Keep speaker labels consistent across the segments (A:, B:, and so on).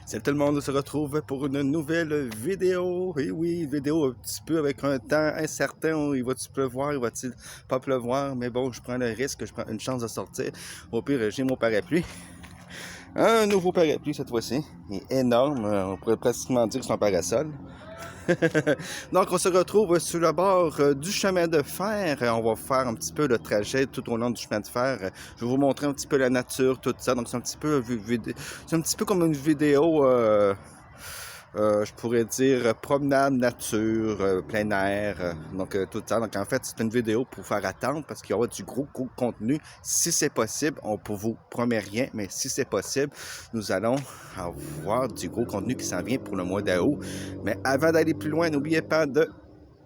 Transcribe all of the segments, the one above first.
A: Salut tout le monde, on se retrouve pour une nouvelle vidéo. Et oui, vidéo un petit peu avec un temps incertain. Il va-t-il pleuvoir, il va-t-il pas pleuvoir? Mais bon, je prends le risque, je prends une chance de sortir. Au pire, j'ai mon parapluie. Un nouveau parapluie cette fois-ci. Il est énorme, on pourrait pratiquement dire que c'est un parasol. Donc, on se retrouve sur le bord du chemin de fer. On va faire un petit peu le trajet tout au long du chemin de fer. Je vais vous montrer un petit peu la nature, tout ça. Donc, c'est un petit peu, c'est un petit peu comme une vidéo, je pourrais dire promenade, nature, plein air, tout ça. Donc, en fait, c'est une vidéo pour faire attendre parce qu'il y aura du gros contenu. Si c'est possible, on ne vous promet rien, mais si c'est possible, nous allons avoir du gros contenu qui s'en vient pour le mois d'août. Mais avant d'aller plus loin, n'oubliez pas de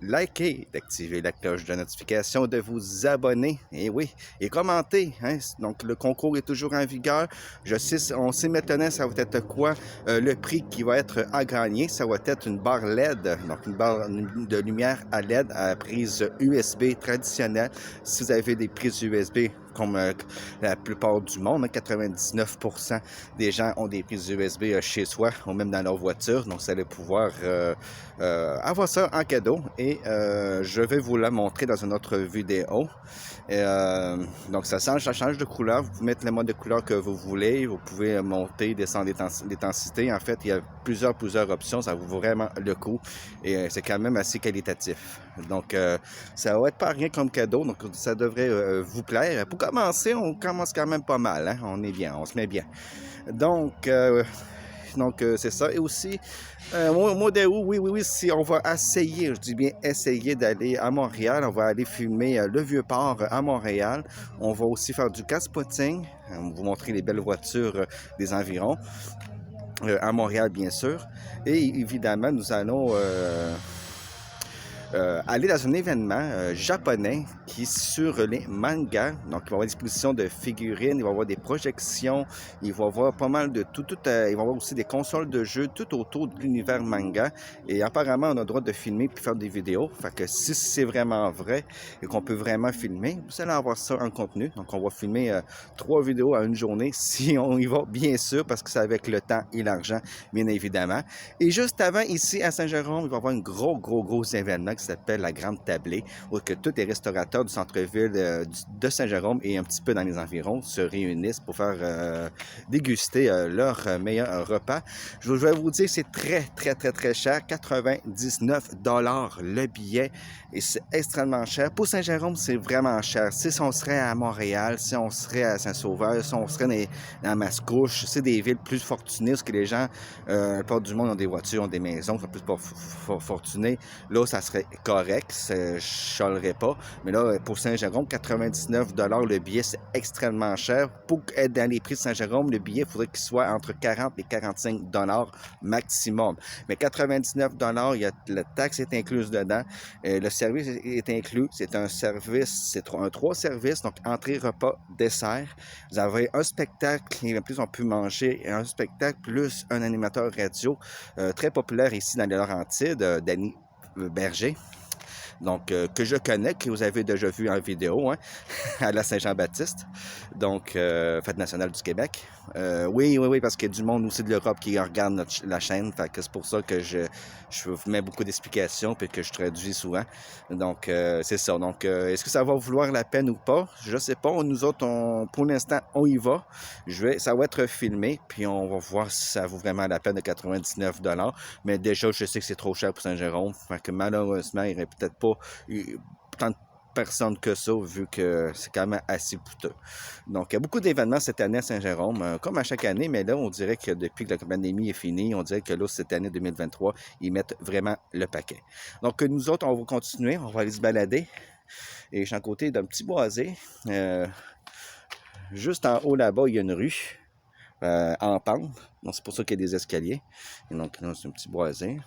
A: liker, d'activer la cloche de notification, de vous abonner, et oui, et commenter. Hein? Donc, le concours est toujours en vigueur. Je sais, on sait maintenant ça va être quoi le prix qui va être à gagner. Ça va être une barre LED, donc une barre de lumière à LED à prise USB traditionnelle. Si vous avez des prises USB, comme la plupart du monde, 99% des gens ont des prises USB chez soi ou même dans leur voiture. Donc, vous allez pouvoir avoir ça en cadeau et je vais vous la montrer dans une autre vidéo. Et, donc, ça change de couleur. Vous pouvez mettre le mode de couleur que vous voulez. Vous pouvez monter, descendre l'intensité. En fait, il y a plusieurs options. Ça vaut vraiment le coup et c'est quand même assez qualitatif. Donc, ça va être pas rien comme cadeau. Donc, ça devrait vous plaire. Pour commencer, on commence quand même pas mal. Hein? On est bien, on se met bien. Donc, c'est ça. Et aussi, au mois d'août, oui, si on va essayer, je dis bien essayer d'aller à Montréal, on va aller filmer le Vieux-Port à Montréal. On va aussi faire du gas-potting, on va vous montrer les belles voitures des environs, à Montréal bien sûr. Et évidemment, nous allons aller dans un événement japonais qui est sur les mangas. Donc, il va y avoir des expositions de figurines, il va y avoir des projections, il va y avoir pas mal de tout il va y avoir aussi des consoles de jeux tout autour de l'univers manga. Et apparemment, on a le droit de filmer puis faire des vidéos. Fait que si c'est vraiment vrai et qu'on peut vraiment filmer, vous allez avoir ça en contenu. Donc, on va filmer 3 vidéos à une journée si on y va, bien sûr, parce que c'est avec le temps et l'argent, bien évidemment. Et juste avant, ici à Saint-Jérôme, il va y avoir un gros événement qui s'appelle la Grande Tablée, où que tous les restaurateurs du centre-ville de Saint-Jérôme et un petit peu dans les environs se réunissent pour faire déguster leur meilleur repas. Je vais vous dire, c'est très cher, 99 $ le billet, et c'est extrêmement cher. Pour Saint-Jérôme, c'est vraiment cher. Si on serait à Montréal, si on serait à Saint-Sauveur, si on serait dans Mascouche, c'est des villes plus fortunées, parce que les gens, la plupart du monde ont des voitures, ont des maisons, sont plus fortunés. Là, ça serait correct, je chialerais pas. Mais là, pour Saint-Jérôme, 99 $ le billet, c'est extrêmement cher. Pour être dans les prix de Saint-Jérôme, le billet, il faudrait qu'il soit entre 40 et 45 $ maximum. Mais 99 $, il y a, la taxe est incluse dedans. Le service est inclus. C'est un service, c'est un 3 services, donc entrée, repas, dessert. Vous avez un spectacle, et en plus on peut manger un spectacle plus un animateur radio très populaire ici dans les Laurentides, Danny Berger. Donc, que je connais, que vous avez déjà vu en vidéo, hein, à la Saint-Jean-Baptiste, donc Fête nationale du Québec. Oui, parce qu'il y a du monde aussi de l'Europe qui regarde la chaîne, fait que c'est pour ça que je mets beaucoup d'explications et que je traduis souvent. Donc, c'est ça. Donc, est-ce que ça va vouloir la peine ou pas? Je sais pas. Nous autres, pour l'instant, on y va. Ça va être filmé, puis on va voir si ça vaut vraiment la peine de 99 $. Mais déjà, je sais que c'est trop cher pour Saint-Jérôme, fait que malheureusement, il n'y aurait peut-être pas tant de personnes que ça, vu que c'est quand même assez coûteux. Donc, il y a beaucoup d'événements cette année à Saint-Jérôme, comme à chaque année, mais là, on dirait que depuis que la pandémie est finie, on dirait que là, cette année 2023, ils mettent vraiment le paquet. Donc, nous autres, on va continuer, on va aller se balader. Et je suis à côté d'un petit boisé. Juste en haut là-bas, il y a une rue en pente. Donc, c'est pour ça qu'il y a des escaliers. Et donc, là, c'est un petit boisé.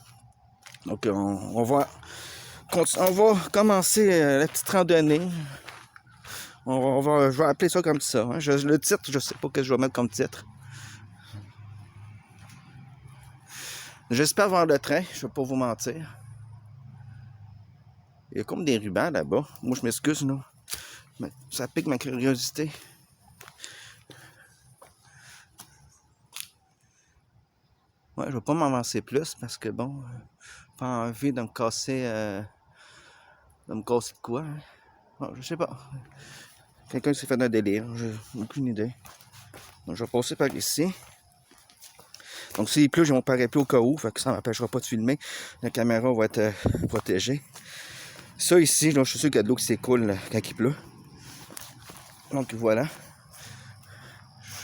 A: Donc, on va commencer la petite randonnée. Je vais appeler ça comme ça. Hein. Le titre, je sais pas ce que je vais mettre comme titre. J'espère voir le train, je vais pas vous mentir. Il y a comme des rubans là-bas. Moi, je m'excuse, là. Mais ça pique ma curiosité. Ouais, je vais pas m'avancer plus parce que bon, pas envie de me casser de quoi. Hein. Bon, je sais pas. Quelqu'un s'est fait un délire, j'ai aucune idée. Donc, je vais passer par ici. Donc s'il pleut, j'ai mon parapluie au cas où, fait que ça m'empêchera pas de filmer. La caméra va être protégée. Ça ici, là, je suis sûr qu'il y a de l'eau qui s'écoule quand il pleut. Donc voilà.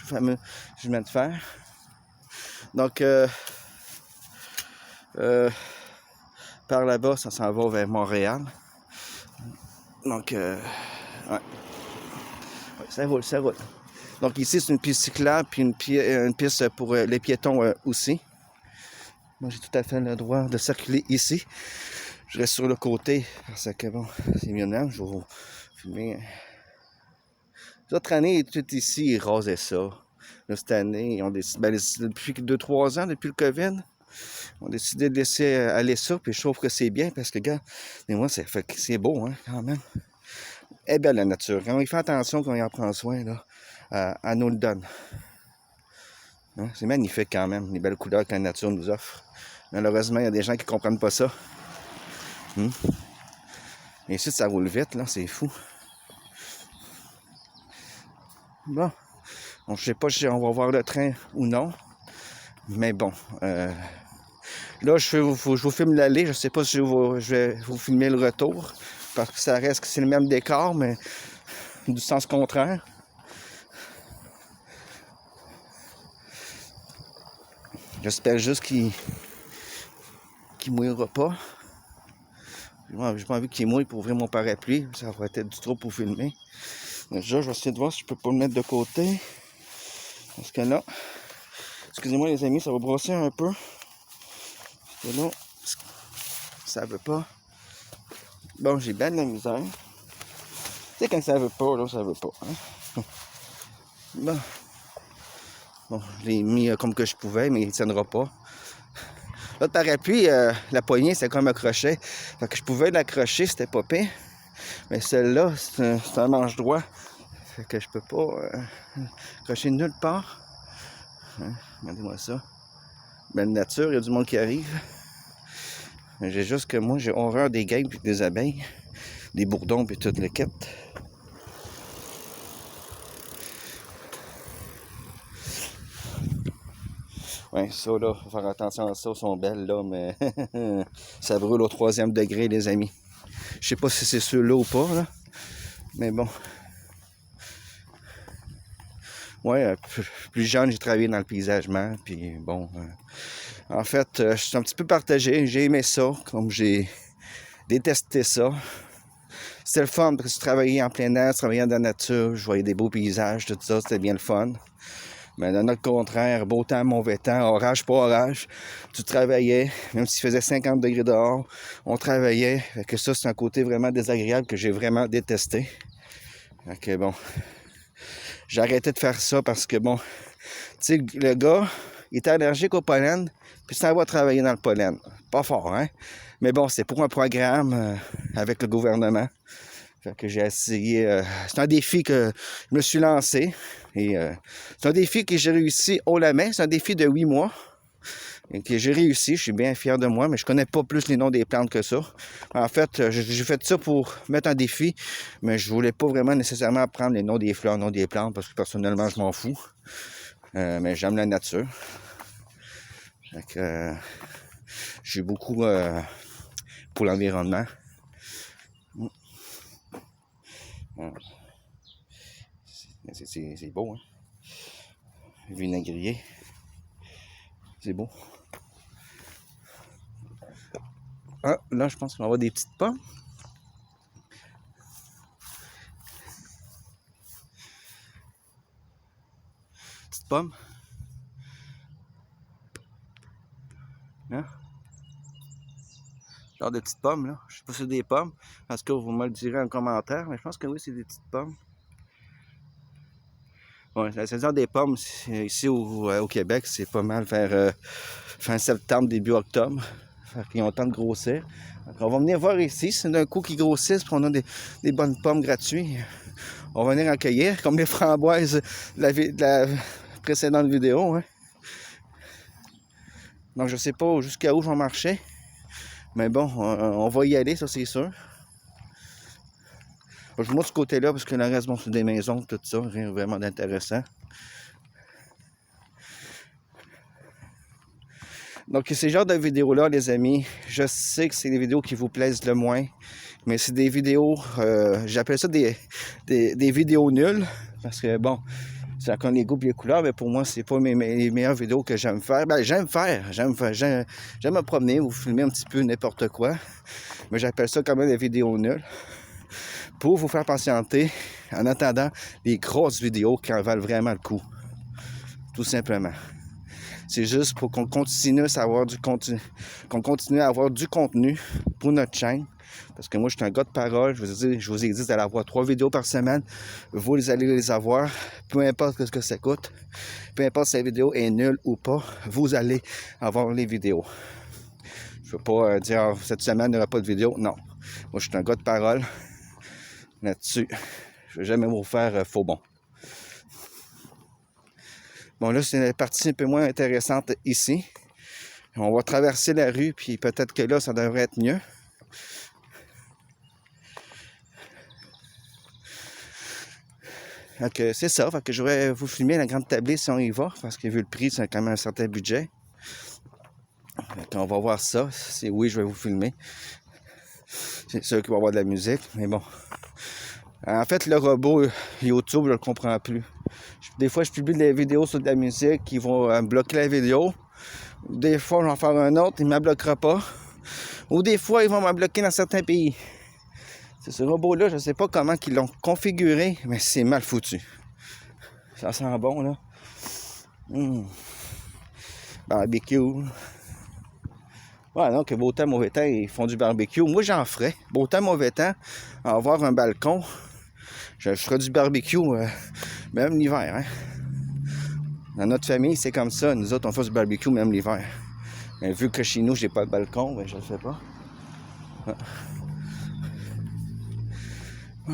A: Fameux chemin de fer. Donc par là-bas, ça s'en va vers Montréal. Donc ouais, ça roule, ça roule. Donc ici, c'est une piste cyclable, puis une piste pour les piétons aussi. Moi, j'ai tout à fait le droit de circuler ici. Je reste sur le côté parce que bon, c'est mieux là. Je vais vous filmer. L'autre année, tout ici, ils rasaient ça. Là, cette année, ils ont décidé, depuis 2-3 ans, depuis le COVID, on a décidé de laisser aller ça. Puis je trouve que c'est bien parce que, gars, mais moi, c'est beau, hein, quand même. Elle est belle, la nature. Quand il fait attention, quand il en prend soin, là, elle nous le donne. Hein? C'est magnifique quand même, les belles couleurs que la nature nous offre. Malheureusement, il y a des gens qui ne comprennent pas ça. Et ici, ça roule vite, là, c'est fou. Bon, je sais pas si on va voir le train ou non. Mais bon, là, je vous filme l'aller. Je sais pas si je vais vous filmer le retour. Parce que ça reste que c'est le même décor, mais du sens contraire. J'espère juste qu'il mouillera pas. J'ai pas envie qu'il mouille pour ouvrir mon parapluie. Ça va être du trop pour filmer. Déjà, je vais essayer de voir si je peux pas le mettre de côté. Parce que là, excusez-moi les amis, ça va brosser un peu. Parce que là, ça veut pas. Bon, j'ai bien de la misère. Tu sais, quand ça veut pas, là, ça veut pas. Hein? Bon, je l'ai mis comme que je pouvais, mais il ne tiendra pas. L'autre parapluie, la poignée, c'est comme un crochet. Fait que je pouvais l'accrocher, c'était pas pire. Mais celle-là, c'est un manche droit. Fait que je peux pas accrocher nulle part. Hein? Regardez-moi ça. Belle nature, il y a du monde qui arrive. Mais j'ai juste que moi, j'ai horreur des guêpes et des abeilles. Des bourdons et toute le kit. Ouais, ça là, faut faire attention à ça, elles sont belles là, mais ça brûle au 3e degré, les amis. Je sais pas si c'est ceux-là ou pas, là. Mais bon. Ouais, plus jeune, j'ai travaillé dans le paysagement, puis bon. En fait, je suis un petit peu partagé. J'ai aimé ça, comme j'ai détesté ça. C'était le fun parce que je travaillais en plein air, je travaillais dans la nature, je voyais des beaux paysages, tout ça, c'était bien le fun. Mais d'un autre contraire, beau temps, mauvais temps, orage, pas orage, tu travaillais, même s'il faisait 50 degrés dehors, on travaillait. Fait que ça, c'est un côté vraiment désagréable que j'ai vraiment détesté. Fait que bon, j'ai arrêté de faire ça parce que bon, tu sais, le gars, il était allergique au pollen, puis ça va travailler dans le pollen. Pas fort, hein? Mais bon, c'est pour un programme avec le gouvernement. Fait que j'ai essayé. C'est un défi que je me suis lancé. Et c'est un défi que j'ai réussi haut la main. C'est un défi de 8 mois. Et que j'ai réussi. Je suis bien fier de moi, mais je connais pas plus les noms des plantes que ça. En fait, j'ai fait ça pour mettre un défi, mais je voulais pas vraiment nécessairement apprendre les noms des fleurs, les noms des plantes, parce que personnellement, je m'en fous. Mais j'aime la nature. Fait que j'ai beaucoup pour l'environnement. C'est beau, hein? Vinaigrier. C'est beau. Ah, là, je pense qu'on va avoir des petites pommes. Petites pommes. Hein? Genre de petites pommes, là. Je sais pas si c'est des pommes. En tout cas, vous me le direz en commentaire, mais je pense que oui, c'est des petites pommes. Ouais, la saison des pommes, ici au Québec, c'est pas mal vers fin septembre, début octobre. Fait qu'ils ont le temps de grossir. Donc, on va venir voir ici. C'est d'un coup qu'ils grossissent, puis on a des bonnes pommes gratuites. On va venir en cueillir, comme les framboises de la précédente vidéo. Hein. Donc je sais pas jusqu'à où je vais marcher. Mais bon, on va y aller, ça c'est sûr. Je vous montre ce côté-là parce que le reste, bon, c'est des maisons, tout ça, rien vraiment d'intéressant. Donc, ces genres de vidéos-là, les amis, je sais que c'est les vidéos qui vous plaisent le moins, mais c'est des vidéos, j'appelle ça des vidéos nulles, parce que, bon, c'est encore les goûts et les couleurs, mais pour moi, c'est pas les meilleures vidéos que j'aime faire. Ben, j'aime me promener ou filmer un petit peu n'importe quoi, mais j'appelle ça quand même des vidéos nulles, pour vous faire patienter en attendant les grosses vidéos qui en valent vraiment le coup, tout simplement. C'est juste pour qu'on continue à avoir du contenu, pour notre chaîne. Parce que moi, je suis un gars de parole. Je vous ai dit d'aller avoir 3 vidéos par semaine. Vous allez les avoir. Peu importe ce que ça coûte. Peu importe si la vidéo est nulle ou pas. Vous allez avoir les vidéos. Je ne veux pas dire cette semaine, il n'y aura pas de vidéo. Non. Moi, je suis un gars de parole. Là-dessus, je ne vais jamais vous faire faux bon. Bon, là, c'est une partie un peu moins intéressante ici. On va traverser la rue, puis peut-être que là, ça devrait être mieux. Donc, c'est ça. Fait que je vais vous filmer la grande tablée si on y va, parce que vu le prix, c'est quand même un certain budget. Donc, on va voir ça. Si oui, je vais vous filmer. C'est sûr qu'il va y avoir de la musique, mais bon. En fait, le robot YouTube, je ne le comprends plus. Des fois, je publie des vidéos sur de la musique qui vont me bloquer la vidéo. Des fois, je vais en faire un autre, il ne me bloquera pas. Ou des fois, ils vont me bloquer dans certains pays. C'est ce robot-là, je ne sais pas comment ils l'ont configuré, mais c'est mal foutu. Ça sent bon, là. Barbecue. Ouais, donc, beau temps, mauvais temps, ils font du barbecue. Moi, j'en ferais. Beau temps, mauvais temps, avoir un balcon. Je ferais du barbecue, même l'hiver. Hein? Dans notre famille, c'est comme ça. Nous autres, on fait du barbecue même l'hiver. Mais vu que chez nous, j'ai pas de balcon, ben, je le fais pas. Ah.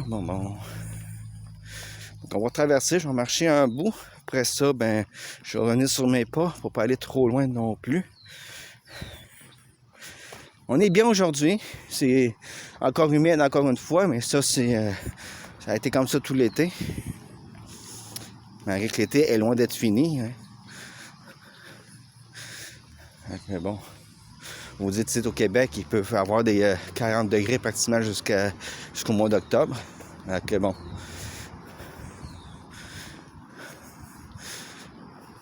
A: Bon. Donc, on va traverser, je vais marcher un bout. Après ça, ben, je vais revenir sur mes pas pour pas aller trop loin non plus. On est bien aujourd'hui. C'est encore humide encore une fois, mais ça, ça a été comme ça tout l'été. Malgré que l'été est loin d'être fini. Hein. Mais bon, vous dites ici au Québec, il peut avoir des 40 degrés pratiquement jusqu'au mois d'octobre. Donc bon.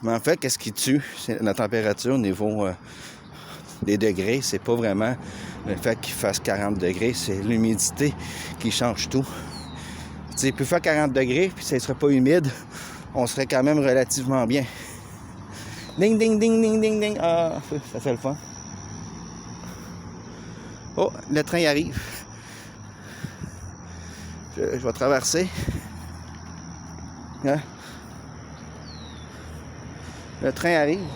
A: Mais en fait, qu'est-ce qui tue? C'est la température au niveau des degrés. C'est pas vraiment le fait qu'il fasse 40 degrés, c'est l'humidité qui change tout. Tu sais, il peut faire 40 degrés, puis ça ne serait pas humide, on serait quand même relativement bien. Ding, ding, ding, ding, ding, ding. Ah, ça fait le fun. Oh, le train arrive. Je vais traverser. Hein? Le train arrive.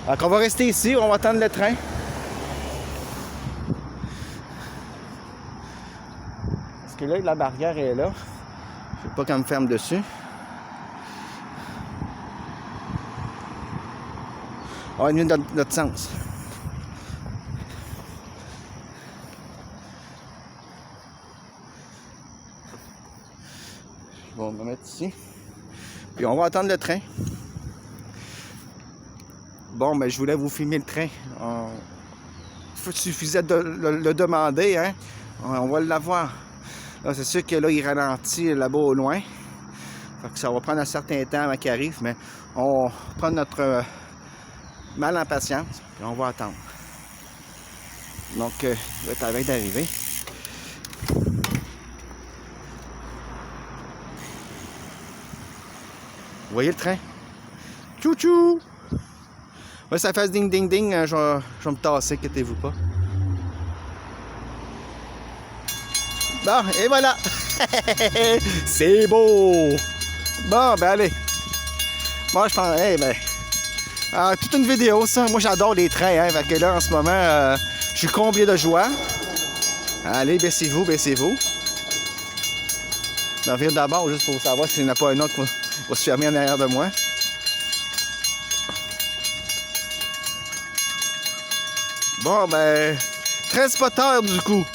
A: Donc, on va rester ici, on va attendre le train. Parce que là, la barrière est là. Je ne sais pas qu'elle me ferme dessus. On va venir dans notre sens. Je vais me mettre ici. Puis on va attendre le train. Bon, mais je voulais vous filmer le train. Il suffisait de le demander, hein. On va l'avoir. Là, c'est sûr que là, il ralentit là-bas au loin. Fait que ça va prendre un certain temps avant qu'il arrive, mais on prend notre mal en patience, puis on va attendre. Donc, il va être à veille d'arriver. Vous voyez le train? Tchou-tchou! Ouais, ça fait ding-ding-ding, je vais me tasser, inquiétez-vous pas. Bon, et voilà! C'est beau! Bon, ben allez. Moi, je pense, toute une vidéo, ça. Moi, j'adore les trains, hein. Fait que là, en ce moment, je suis comblé de joie. Allez, baissez-vous, baissez-vous. Je reviens d'abord, juste pour savoir s'il n'y en a pas un autre qui va se fermer en arrière de moi. Bon, ben, transporteur du coup.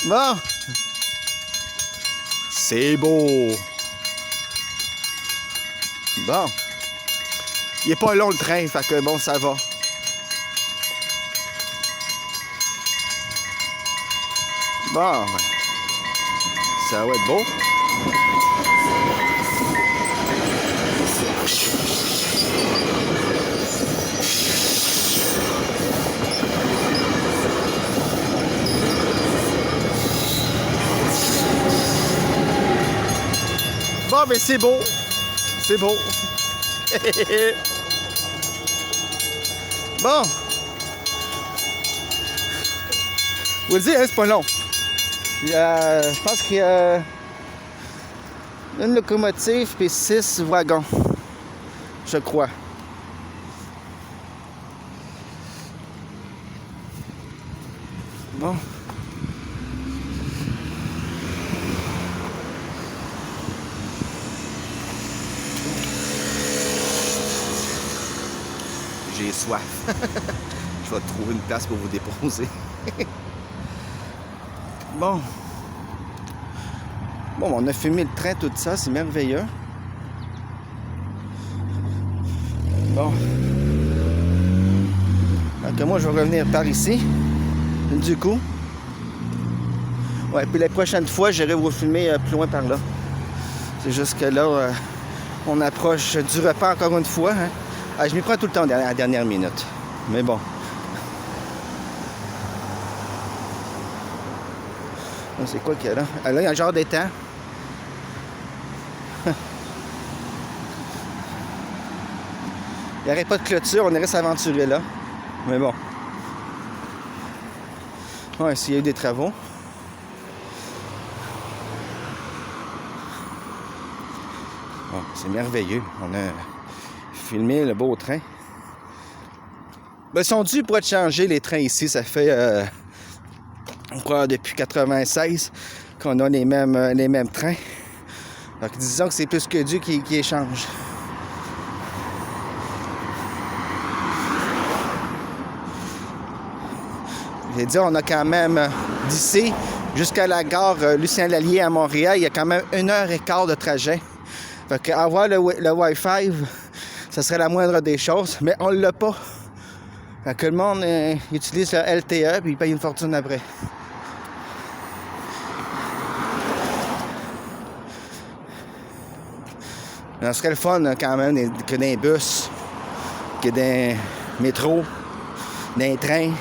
A: Bon, c'est beau. Bon, il est pas long le train, fait que bon, ça va. Bon, ben, ça va être beau. Bon, ben c'est beau. C'est beau. Bon. Vous le dites, hein, c'est pas long. Je pense qu'il y a une locomotive et 6 wagons. Je crois. Bon. J'ai soif. Je vais trouver une place pour vous déposer. Bon. Bon, on a fumé le train, tout ça, c'est merveilleux. Bon. Donc moi, je vais revenir par ici. Du coup. Ouais, puis la prochaine fois, j'irai vous filmer plus loin par là. C'est juste que là, on approche du repas encore une fois. Hein. Ah, je m'y prends tout le temps à la dernière minute. Mais bon. C'est quoi qu'il y a là? Ah, là, il y a un genre d'étang. Il n'y aurait pas de clôture, on irait s'aventurer là. Mais bon. Ouais, s'il y a eu des travaux. Bon, c'est merveilleux. On a filmé le beau train. Ben, ils sont dus pour être changés, les trains ici. Ça fait, on croit, depuis 96 qu'on a les mêmes trains. Donc, disons que c'est plus que dû qui échangent. Je vais dire, on a quand même d'ici jusqu'à la gare Lucien-Lallier à Montréal, il y a quand même 1h15 de trajet. Fait qu'avoir le Wi-Fi, ça serait la moindre des choses, mais on ne l'a pas. Fait que le monde utilise le LTE puis il paye une fortune après. Ça serait le fun quand même que des bus, que des métros, des trains,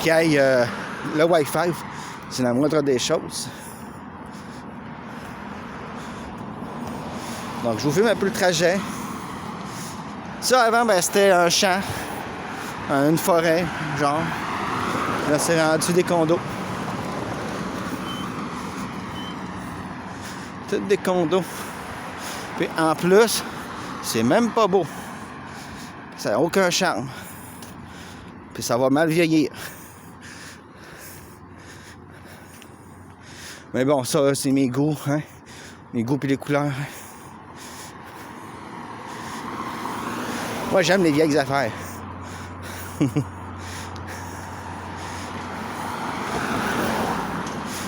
A: qui aille le Wi-Fi, c'est la moindre des choses. Donc, je vous filme un peu le trajet. Ça, avant, ben, c'était un champ, une forêt, genre. Là, c'est rendu des condos. Tous des condos. Puis, en plus, c'est même pas beau. Ça n'a aucun charme. Puis, ça va mal vieillir. Mais bon, ça, c'est mes goûts, hein? Mes goûts puis les couleurs. Moi, j'aime les vieilles affaires.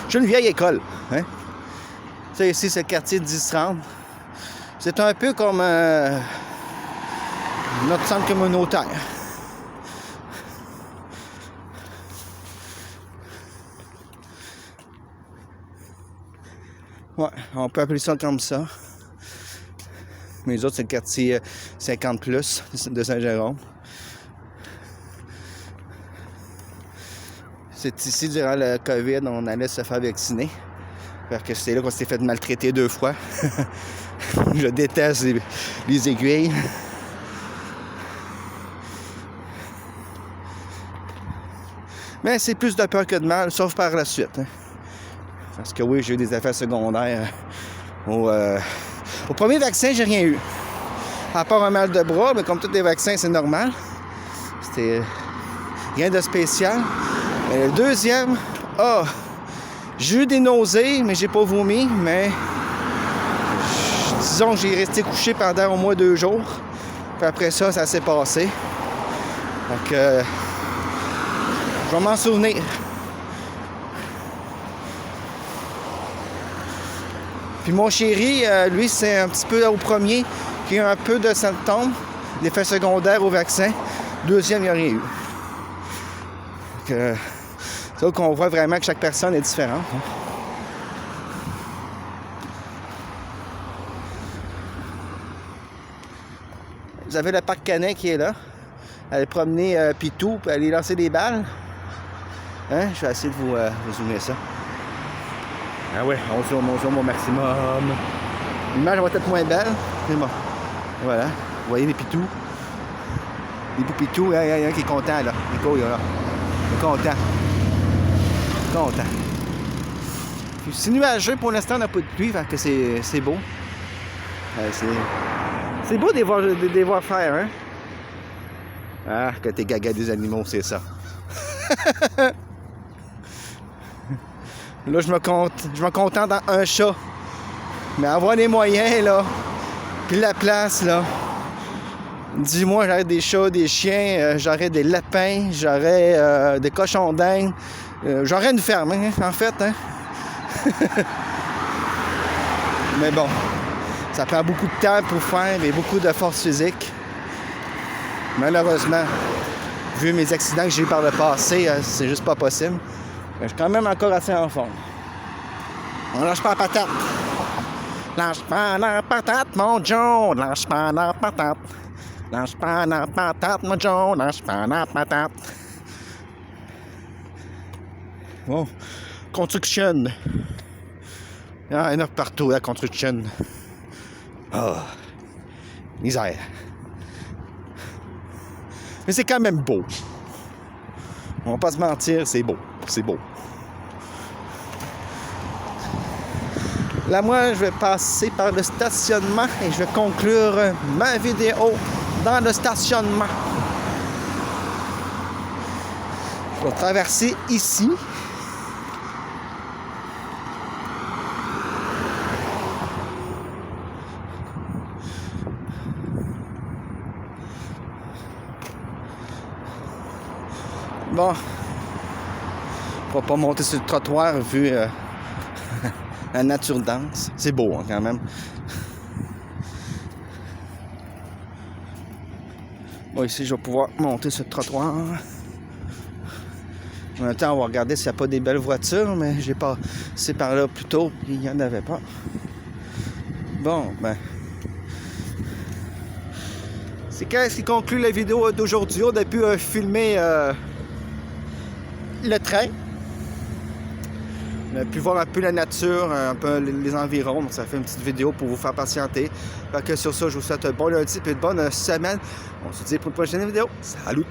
A: J'ai une vieille école, hein? Tu sais, ici, c'est le quartier de 10-30. C'est un peu comme notre centre communautaire. Ouais, on peut appeler ça comme ça. Mais les autres, c'est le quartier 50+ de Saint-Jérôme. C'est ici, durant le COVID, on allait se faire vacciner. Parce que c'est là qu'on s'est fait maltraiter 2 fois. Je déteste les aiguilles. Mais c'est plus de peur que de mal, sauf par la suite. Hein. Parce que oui, j'ai eu des effets secondaires. Au premier vaccin, j'ai rien eu. À part un mal de bras, mais comme tous les vaccins, c'est normal. C'était rien de spécial. Mais le deuxième, j'ai eu des nausées, mais j'ai pas vomi. Mais disons que j'ai resté couché pendant au moins 2 jours. Puis après ça, ça s'est passé. Donc, je vais m'en souvenir. Puis mon chéri, lui, c'est un petit peu au premier qui a un peu de symptômes, l'effet secondaire au vaccin. Deuxième, il n'y a rien eu. Donc, c'est là qu'on voit vraiment que chaque personne est différente. Hein. Vous avez le parc Canet qui est là. Aller promener Pitou, puis aller lancer des balles. Hein? Je vais essayer de vous zoomer ça. Ah ouais, on zoome au maximum. L'image va être moins belle, mais bon. Voilà. Vous voyez les Pitous. Les beaux Pitous, il y a un qui est content là. Nico, il est là. Il est content. Content. C'est nuageux pour l'instant, on n'a pas de pluie, fait que c'est beau. C'est beau de les voir faire, hein? Ah, que t'es gaga des animaux, c'est ça. Là, je me contente dans un chat. Mais avoir les moyens, là, puis la place, là. Dis-moi, j'aurais des chats, des chiens, j'aurais des lapins, j'aurais des cochons d'Inde. J'aurais une ferme, hein, en fait, hein. Mais bon, ça prend beaucoup de temps pour faire et beaucoup de force physique. Malheureusement, vu mes accidents que j'ai eu par le passé, c'est juste pas possible. Mais je suis quand même encore assez en forme. On lâche pas la patate. Lâche pas la patate, mon Joe. Lâche pas la patate. Lâche pas la patate, mon Joe. Lâche pas la patate. Bon. Construction. Il y en a partout, la construction. Oh. Misère. Mais c'est quand même beau. On va pas se mentir, c'est beau. C'est beau. Là, moi, je vais passer par le stationnement et je vais conclure ma vidéo dans le stationnement. Je vais traverser ici. Bon, on va pas monter sur le trottoir vu la nature dense. C'est beau hein, quand même. Bon, ici, je vais pouvoir monter sur le trottoir. En même temps, on va regarder s'il n'y a pas des belles voitures, mais j'ai passé par là plus tôt et il n'y en avait pas. Bon, ben. C'est qu'est-ce qui conclut la vidéo d'aujourd'hui. On a pu filmer le train. On a pu voir un peu la nature, un peu les environs. Donc ça fait une petite vidéo pour vous faire patienter. Fait que sur ça, je vous souhaite un bon lundi et une bonne semaine. On se dit pour une prochaine vidéo. Salut!